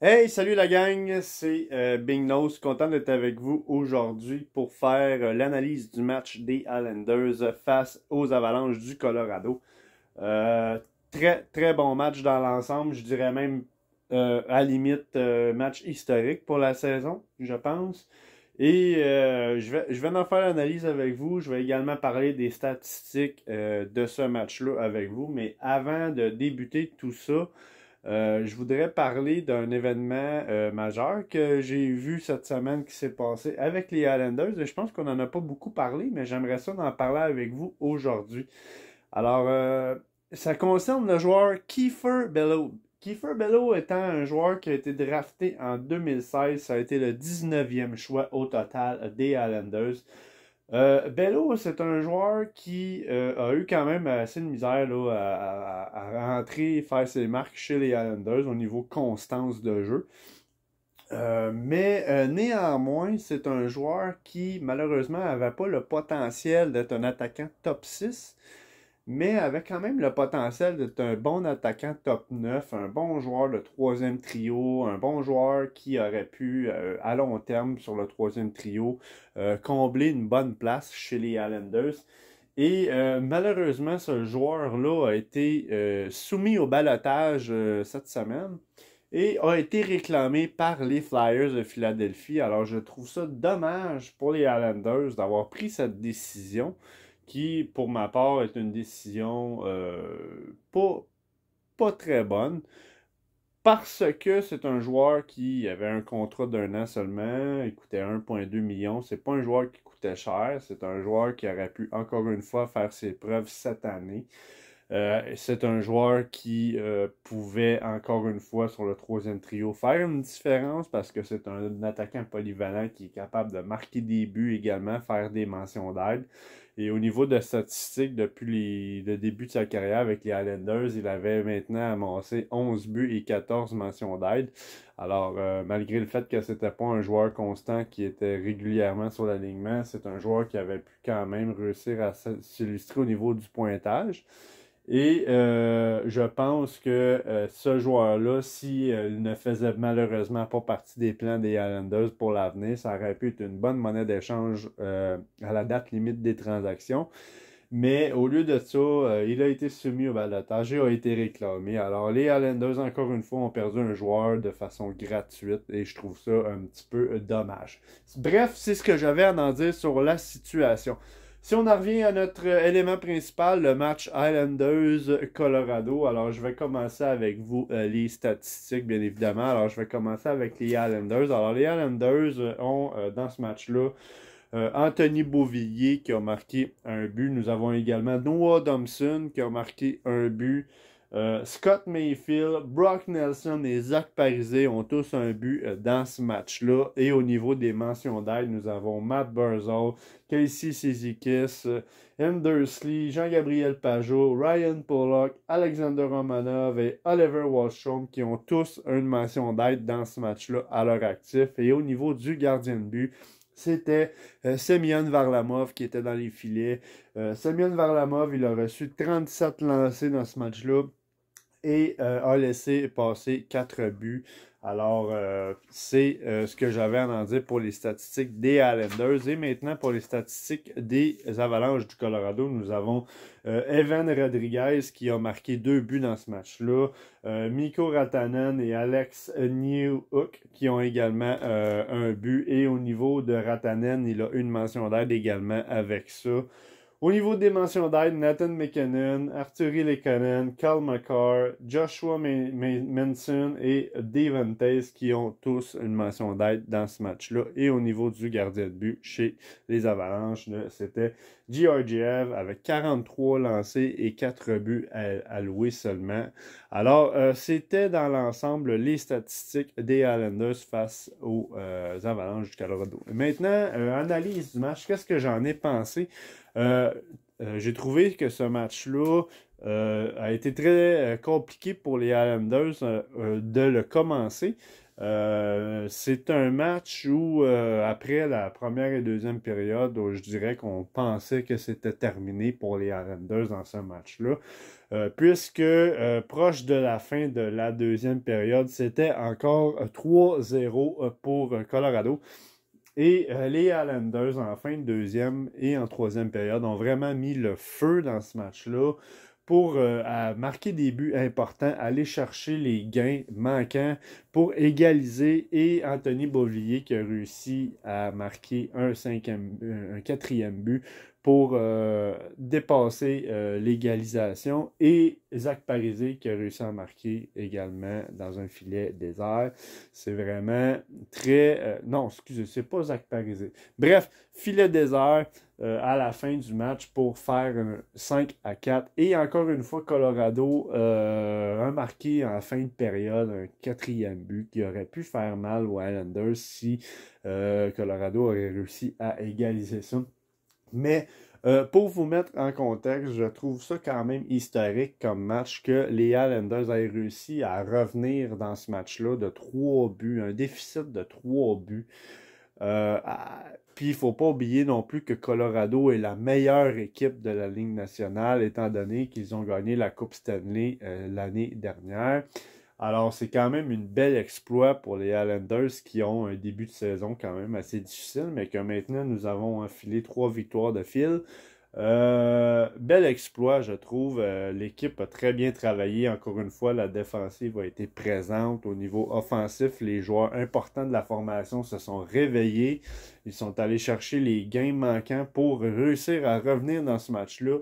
Hey, salut la gang, c'est Big Nose, content d'être avec vous aujourd'hui pour faire l'analyse du match des Islanders face aux Avalanches du Colorado. Euh, très bon match dans l'ensemble, je dirais même à la limite match historique pour la saison, je pense. Et je vais en faire l'analyse avec vous, je vais également parler des statistiques de ce match-là avec vous, mais avant de débuter tout ça, je voudrais parler d'un événement majeur que j'ai vu cette semaine qui s'est passé avec les Highlanders. Et je pense qu'on n'en a pas beaucoup parlé, mais j'aimerais ça d'en parler avec vous aujourd'hui. Alors, ça concerne le joueur Kiefer Bellow. Kiefer Bellow étant un joueur qui a été drafté en 2016, ça a été le 19e choix au total des Highlanders. Bello, c'est un joueur qui a eu quand même assez de misère là, à rentrer et faire ses marques chez les Islanders au niveau constance de jeu. Mais néanmoins, c'est un joueur qui malheureusement n'avait pas le potentiel d'être un attaquant top 6, mais avait quand même le potentiel d'être un bon attaquant top 9, un bon joueur de troisième trio, un bon joueur qui aurait pu, à long terme, sur le troisième trio, combler une bonne place chez les Islanders. Et malheureusement, ce joueur-là a été soumis au balotage cette semaine et a été réclamé par les Flyers de Philadelphie. Alors, je trouve ça dommage pour les Islanders d'avoir pris cette décision qui, pour ma part, est une décision pas très bonne. Parce que c'est un joueur qui avait un contrat d'un an seulement, il coûtait 1,2 million. C'est pas un joueur qui coûtait cher, c'est un joueur qui aurait pu encore une fois faire ses preuves cette année. C'est un joueur qui pouvait encore une fois sur le troisième trio faire une différence parce que c'est un attaquant polyvalent qui est capable de marquer des buts également, faire des mentions d'aide. Et au niveau de statistiques, depuis le début de sa carrière avec les Highlanders, il avait maintenant amassé 11 buts et 14 mentions d'aide. Alors, malgré le fait que c'était pas un joueur constant qui était régulièrement sur l'alignement, c'est un joueur qui avait pu quand même réussir à s'illustrer au niveau du pointage. Et je pense que ce joueur-là, si il ne faisait malheureusement pas partie des plans des Islanders pour l'avenir, ça aurait pu être une bonne monnaie d'échange à la date limite des transactions. Mais au lieu de ça, il a été soumis au balotage et a été réclamé. Alors les Islanders, encore une fois, ont perdu un joueur de façon gratuite et je trouve ça un petit peu dommage. Bref, c'est ce que j'avais à en dire sur la situation. Si on en revient à notre élément principal, le match Islanders-Colorado, alors je vais commencer avec vous les statistiques, bien évidemment. Alors je vais commencer avec les Islanders. Alors les Islanders ont dans ce match-là Anthony Beauvillier qui a marqué un but. Nous avons également Noah Thompson qui a marqué un but. Scott Mayfield, Brock Nelson et Zach Parisé ont tous un but dans ce match-là. Et au niveau des mentions d'aide, nous avons Matt Barzal, Casey Cizikas, Lee, Jean-Gabriel Pajot, Ryan Pollock, Alexander Romanov et Oliver Wahlstrom qui ont tous une mention d'aide dans ce match-là à leur actif. Et au niveau du gardien de but, c'était Semyon Varlamov qui était dans les filets. Semyon Varlamov, il a reçu 37 lancés dans ce match-là et a laissé passer 4 buts. Alors, c'est ce que j'avais à en dire pour les statistiques des Islanders. Et maintenant, pour les statistiques des Avalanches du Colorado, nous avons Evan Rodriguez qui a marqué 2 buts dans ce match-là. Mikko Ratanen et Alex Newhook qui ont également un but. Et au niveau de Ratanen, il a une mention d'aide également avec ça. Au niveau des mentions d'aide, Nathan McKinnon, Arturi Lekonen, Kyle McCarr, Joshua Manson et Devon Tays qui ont tous une mention d'aide dans ce match-là. Et au niveau du gardien de but chez les Avalanches, c'était Georgiev avec 43 lancés et 4 buts alloués seulement. Alors, c'était dans l'ensemble les statistiques des Islanders face aux Avalanches du Colorado. Maintenant, analyse du match, qu'est-ce que j'en ai pensé? Euh, j'ai trouvé que ce match-là a été très compliqué pour les Islanders de le commencer. C'est un match où, après la première et deuxième période, où je dirais qu'on pensait que c'était terminé pour les Islanders dans ce match-là. puisque proche de la fin de la deuxième période, c'était encore 3-0 pour Colorado. Et les Islanders, en fin de deuxième et en troisième période, ont vraiment mis le feu dans ce match-là pour marquer des buts importants, aller chercher les gains manquants pour égaliser. Et Anthony Beauvillier qui a réussi à marquer un quatrième but pour dépasser l'égalisation. Et Zach Parise qui a réussi à marquer également dans un filet désert. C'est vraiment très... non, excusez, c'est pas Zach Parise. Bref, filet désert à la fin du match pour faire un 5-4. Et encore une fois, Colorado a marqué en fin de période un quatrième but qui aurait pu faire mal aux Islanders si Colorado aurait réussi à égaliser ça. Mais pour vous mettre en contexte, je trouve ça quand même historique comme match que les Islanders aient réussi à revenir dans ce match-là de 3 buts, un déficit de 3 buts. Puis il ne faut pas oublier non plus que Colorado est la meilleure équipe de la Ligue nationale, étant donné qu'ils ont gagné la Coupe Stanley l'année dernière. Alors, c'est quand même une belle exploit pour les Islanders qui ont un début de saison quand même assez difficile, mais que maintenant nous avons enfilé 3 victoires de fil. Bel exploit, je trouve. L'équipe a très bien travaillé. Encore une fois, la défensive a été présente. Au niveau offensif, les joueurs importants de la formation se sont réveillés. Ils sont allés chercher les gains manquants pour réussir à revenir dans ce match-là.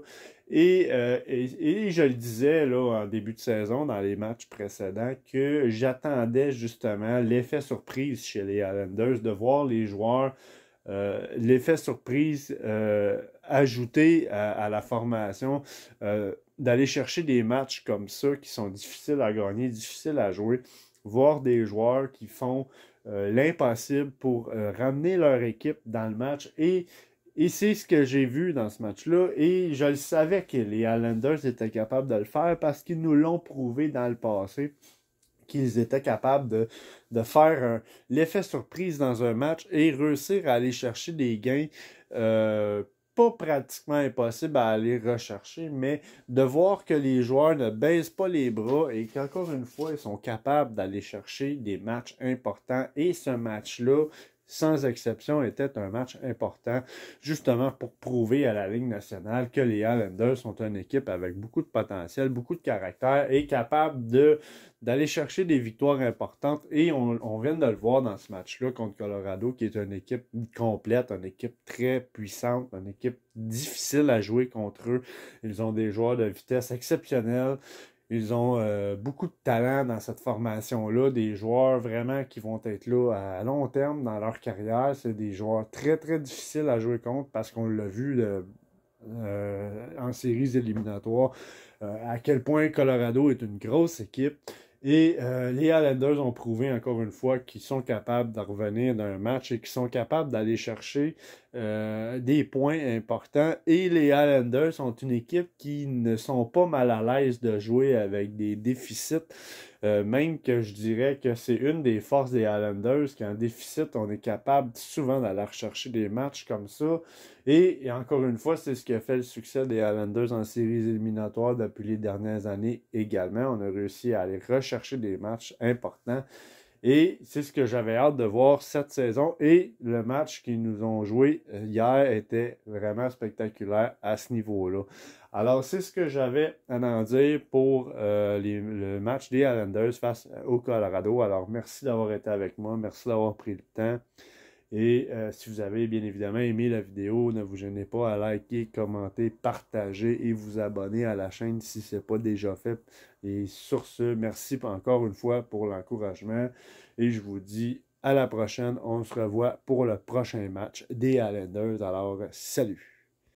Et je le disais là, en début de saison, dans les matchs précédents, que j'attendais justement l'effet surprise chez les Islanders, de voir les joueurs, l'effet surprise ajouté à la formation, d'aller chercher des matchs comme ça qui sont difficiles à gagner, difficiles à jouer, voir des joueurs qui font l'impossible pour ramener leur équipe dans le match. Et c'est ce que j'ai vu dans ce match-là. Et je le savais que les Islanders étaient capables de le faire parce qu'ils nous l'ont prouvé dans le passé qu'ils étaient capables de faire l'effet surprise dans un match et réussir à aller chercher des gains pas pratiquement impossible à aller rechercher, mais de voir que les joueurs ne baissent pas les bras et qu'encore une fois, ils sont capables d'aller chercher des matchs importants. Et ce match-là, sans exception, était un match important, justement pour prouver à la Ligue nationale que les Islanders sont une équipe avec beaucoup de potentiel, beaucoup de caractère et capable d'aller chercher des victoires importantes. Et on vient de le voir dans ce match-là contre Colorado, qui est une équipe complète, une équipe très puissante, une équipe difficile à jouer contre eux. Ils ont des joueurs de vitesse exceptionnels. Ils ont beaucoup de talent dans cette formation-là, des joueurs vraiment qui vont être là à long terme dans leur carrière. C'est des joueurs très, très difficiles à jouer contre parce qu'on l'a vu en séries éliminatoires, à quel point Colorado est une grosse équipe. Et les Islanders ont prouvé encore une fois qu'ils sont capables de revenir d'un match et qu'ils sont capables d'aller chercher des points importants. Et les Islanders sont une équipe qui ne sont pas mal à l'aise de jouer avec des déficits. Même que je dirais que c'est une des forces des Islanders, qu'en déficit, on est capable souvent d'aller rechercher des matchs comme ça. Et encore une fois, c'est ce qui a fait le succès des Islanders en séries éliminatoires depuis les dernières années également. On a réussi à aller rechercher des matchs importants. Et c'est ce que j'avais hâte de voir cette saison. Et le match qu'ils nous ont joué hier était vraiment spectaculaire à ce niveau-là. Alors, c'est ce que j'avais à en dire pour le match des Islanders face au Colorado. Alors, merci d'avoir été avec moi. Merci d'avoir pris le temps. Et si vous avez bien évidemment aimé la vidéo, ne vous gênez pas à liker, commenter, partager et vous abonner à la chaîne si ce n'est pas déjà fait. Et sur ce, merci encore une fois pour l'encouragement. Et je vous dis à la prochaine. On se revoit pour le prochain match des Islanders. Alors, salut!